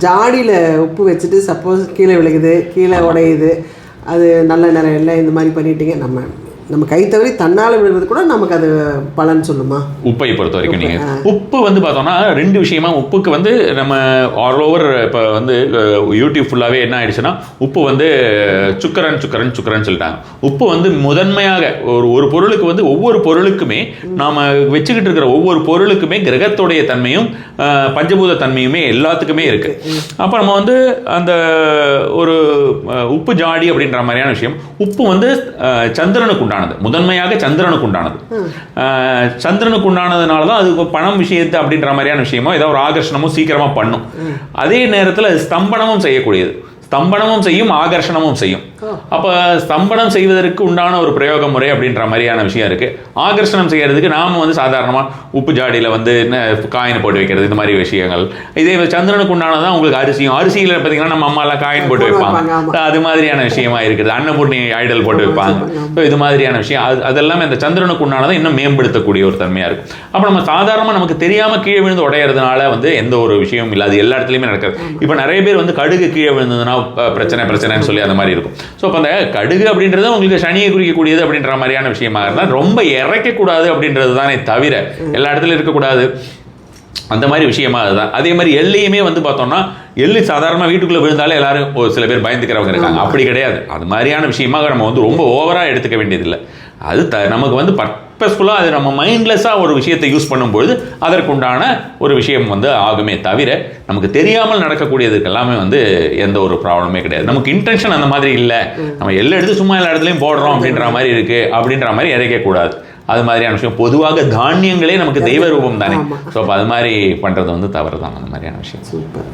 ஜாடியில் உப்பு வச்சுட்டு சப்போஸ் கீழே விழுகுது, கீழே உடையுது, அது நல்ல நேரம் இல்லை, இந்த மாதிரி பண்ணிட்டீங்க, நம்ம கை தவறி தன்னால் விழுவது கூட நமக்கு அது பலன் சொல்லுமா? உப்பை பொறுத்த வரைக்கும் நீங்கள் உப்பு வந்து பார்த்தோம்னா ரெண்டு விஷயமா. உப்புக்கு வந்து நம்ம ஆல் ஓவர் இப்போ வந்து யூடியூப் ஃபுல்லாகவே என்ன ஆயிடுச்சுன்னா உப்பு வந்து சுக்கரன் சொல்லிட்டாங்க. உப்பு வந்து முதன்மையாக ஒரு பொருளுக்கு வந்து ஒவ்வொரு பொருளுக்குமே நாம் வச்சுக்கிட்டு இருக்கிற ஒவ்வொரு பொருளுக்குமே கிரகத்துடைய தன்மையும் பஞ்சபூத தன்மையுமே எல்லாத்துக்குமே இருக்குது. அப்போ நம்ம வந்து அந்த ஒரு உப்பு ஜாடி அப்படின்ற மாதிரியான விஷயம். உப்பு வந்து சந்திரனுக்கு உண்டானது, முதன்மையாக சந்திரனுக்கு உண்டானது. சந்திரனுக்கு உண்டானதுனால தான் அது பணம் விஷயத்து அப்படின்ற மாதிரியான விஷயமோ ஏதோ ஒரு ஆகர்ஷணமும் சீக்கிரமா பண்ணும். அதே நேரத்தில் ஸ்தம்பனமும் செய்யக்கூடியது, ஸ்தம்பனமும் செய்யும், ஆகர்ஷணமும் செய்யும். அப்போ ஸ்தம்பனம் செய்வதற்கு உண்டான ஒரு பிரயோக முறை அப்படின்ற மாதிரியான விஷயம் இருக்குது. ஆகர்ஷணம் செய்யறதுக்கு நாம் வந்து சாதாரணமாக உப்பு ஜாடியில் வந்து என்ன காயின் போட்டு வைக்கிறது, இந்த மாதிரி விஷயங்கள். இதே சந்திரனுக்கு உண்டானதான் உங்களுக்கு அரிசியில் பார்த்தீங்கன்னா நம்ம அம்மாலாம் காயின் போட்டு வைப்பாங்க, அது மாதிரியான விஷயமா இருக்குது. அன்னபூர்ணி ஐடல் போட்டு வைப்பாங்க. ஸோ இது மாதிரியான விஷயம் அதெல்லாமே அந்த சந்திரனுக்கு உண்டானதான் இன்னும் மேம்படுத்தக்கூடிய ஒரு தன்மையாக இருக்கும். அப்போ நம்ம சாதாரணமாக நமக்கு தெரியாமல் கீழே விழுந்து உடையிறதுனால வந்து எந்த ஒரு விஷயமும் இல்லை, அது எல்லா இடத்துலையுமே நடக்காது. இப்போ நிறைய பேர் வந்து கடுகு கீழே விழுந்ததுன்னா பிரச்சனைன்னு சொல்லி அந்த மாதிரி இருக்கும். ஸோ அப்போ அந்த கடுகு அப்படின்றது உங்களுக்கு சனியை குறிக்கக்கூடியது அப்படின்ற மாதிரியான விஷயமா இருந்தால் ரொம்ப இறைக்கக்கூடாது அப்படின்றது தானே தவிர எல்லா இடத்துலையும் இருக்கக்கூடாது அந்த மாதிரி விஷயமா அதுதான். அதே மாதிரி எள்ளையுமே வந்து பார்த்தோம்னா எள்ளு சாதாரணமாக வீட்டுக்குள்ளே விழுந்தாலே எல்லாரும் ஒரு சில பேர் பயந்துக்கிறவங்க இருக்காங்க. அப்படி கிடையாது. அது மாதிரியான விஷயமாக நம்ம வந்து ரொம்ப ஓவராக எடுத்துக்க வேண்டியதில்லை. அது நமக்கு வந்து பர்பஸ்ஃபுல்லாக அது நம்ம மைண்ட்லெஸ்ஸாக ஒரு விஷயத்தை யூஸ் பண்ணும்பொழுது அதற்குண்டான ஒரு விஷயம் வந்து ஆகுமே தவிர நமக்கு தெரியாமல் நடக்கக்கூடியதுக்கு எல்லாமே வந்து எந்த ஒரு ப்ராப்ளமே கிடையாது. நமக்கு இன்டென்ஷன் அந்த மாதிரி இல்லை, நம்ம எல்லாம் எடுத்து சும்மா எல்லா இடத்துலையும் போடுறோம் அப்படின்ற மாதிரி இருக்குது அப்படின்ற மாதிரி இறைக்கக்கூடாது. அது மாதிரியான விஷயம். பொதுவாக தானியங்களே நமக்கு தெய்வ ரூபம் தானே. ஸோ அப்போ அது மாதிரி பண்ணுறது வந்து தவறு தான், அந்த மாதிரியான விஷயம். சூப்பர்.